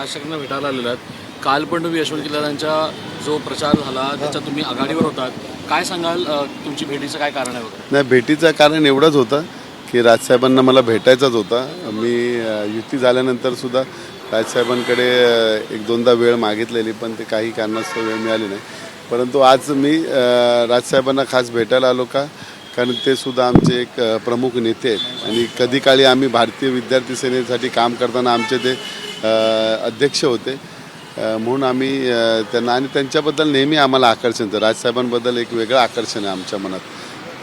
राज ठाकरेंना भेटायला आलेला आहेत. काल पण तुम्ही यशवंत किल्लारांचा जो प्रचार झाला त्याच्यात तुम्ही आघाडीवर होतात. काय सांगाल, तुमची भेटीचं काय कारण आहे वगैरे? नाही, भेटीचं कारण एवढंच होतं की राजसाहेबांना मला भेटायचाच होता. मी युती झाल्यानंतर सुद्धा राजसाहेबांकडे एक दोनदा वेळ मागितलेली, पण ते काही कारणास्तव वेळ मिळाली नाही. परंतु आज मी राजसाहेबांना खास भेटायला आलो का, कारण ते सुद्धा आमचे एक प्रमुख नेते आहेत आणि कधी काळी आम्ही भारतीय विद्यार्थी सेनेसाठी काम करताना आमचे ते अध्यक्ष होते. म्हणून आम्ही त्यांना, आणि त्यांच्याबद्दल नेहमी आम्हाला आकर्षण होतं. राजसाहेबांबद्दल एक वेगळं आकर्षण आहे आमच्या मनात.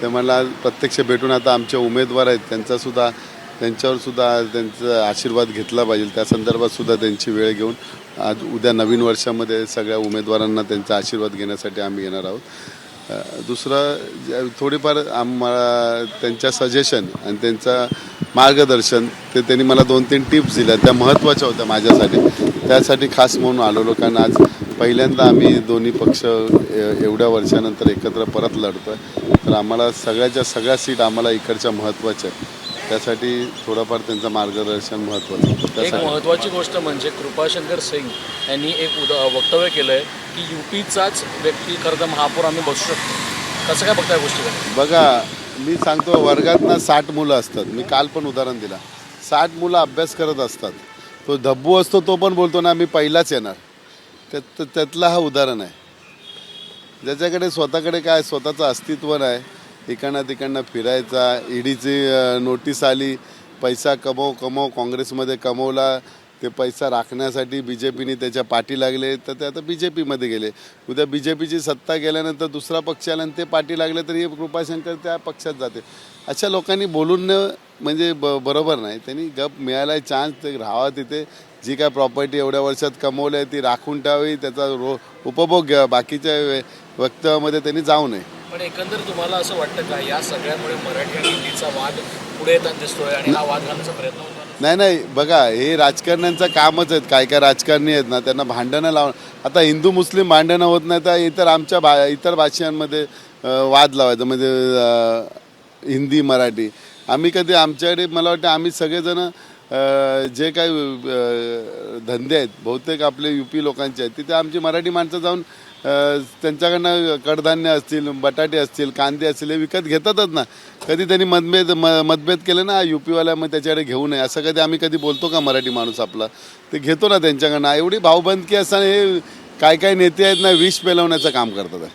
ते मला प्रत्यक्ष भेटून आता आमचे उमेदवार आहेत त्यांच्यावर सुद्धा त्यांचा आशीर्वाद घेतला पाहिजे. त्या संदर्भात सुद्धा त्यांची वेळ घेऊन आज उद्या नवीन वर्षामध्ये सगळ्या उमेदवारांना त्यांचा आशीर्वाद घेण्यासाठी आम्ही येणार आहोत. दुसरं थोडीफार आम्हाला त्यांच्या सजेशन आणि त्यांचं मार्गदर्शन, ते त्यांनी मला 2-3 टिप्स दिल्या, त्या महत्त्वाच्या होत्या माझ्यासाठी. त्यासाठी खास म्हणून आलेलो, कारण आज पहिल्यांदा आम्ही दोन्ही पक्ष एवढ्या वर्षानंतर एकत्र परत लढतो आहे. तर आम्हाला सगळ्या सीट आम्हाला इकडच्या महत्त्वाच्या आहेत. त्यासाठी थोडंफार त्यांचं मार्गदर्शन महत्त्वाचं. एक महत्त्वाची गोष्ट म्हणजे कृपाशंकर सिंग यांनी एक वक्तव्य केलं आहे की यूपीचाच व्यक्ती खरं तर महापौर आम्ही बसू शकतो. कसं काय बघता या गोष्टीकडे? बघा, मी सांगतो, वर्गात ना 60 मुलं असतात. मी काल पण उदाहरण दिला, 60 मुलं अभ्यास करत असतात. तो धब्बू असतो, तो पण बोलतो ना मी पहिलाच येणार. त्यातला हा उदाहरण आहे. ज्याच्याकडे स्वतःकडे काय स्वतःचं अस्तित्व नाही, तिकडनं फिरायचा, ईडीची नोटीस आली, पैसा कमव काँग्रेसमध्ये कमवला, ते पैसा राखण्यासाठी BJPने त्याच्या पाठी लागले, तर ते आता BJPमध्ये गेले. उद्या BJPची सत्ता गेल्यानंतर दुसरा पक्ष आला आणि ते पाठी लागले तर हे कृपाशंकर त्या पक्षात जाते. अशा लोकांनी बोलून म्हणजे बरोबर नाही. त्यांनी गप मिळाला चान्स, ते राहावा तिथे. जी काय प्रॉपर्टी एवढ्या वर्षात कमवली आहे ती राखून ठेवावी, त्याचा उपभोग घ्यावा. बाकीच्या वक्तव्यामध्ये त्यांनी जाऊ नये. पण एकंदर तुम्हाला असं वाटतं का या सगळ्यामुळे मराठी आणि हिंदीचा वाद पुढे येताना दिसतोय आणि हा वाद घालण्याचा प्रयत्न होतो? नाही, बघा, हे राजकारण्यांचं कामच आहेत. काय राजकारणी आहेत ना, त्यांना भांडणं लावणं. आता हिंदू मुस्लिम भांडणं होत नाही तर इतर भाषांमध्ये वाद लावायचं, म्हणजे हिंदी मराठी. आम्ही कधी आमच्याकडे, मला वाटतं आम्ही सगळेजण जे काही धंदे आहेत बहुतेक आपले UP लोकांचे आहेत, तिथे आमची मराठी माणसं जाऊन त्यांच्याकडनं कडधान्य असतील, बटाटे असतील, कांदे असतील, हे विकत घेतातच ना. कधी त्यांनी मतभेद केले ना UPवाल्या, मग त्याच्याकडे घेऊ नये असं कधी आम्ही बोलतो का? मराठी माणूस आपला ते घेतो ना त्यांच्याकडनं. एवढी भावबंदकी असताना हे काय नेते आहेत ना, विष पेलवण्याचं काम करतात.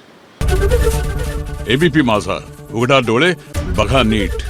ABP माझा, उघडा डोळे बघा नीट.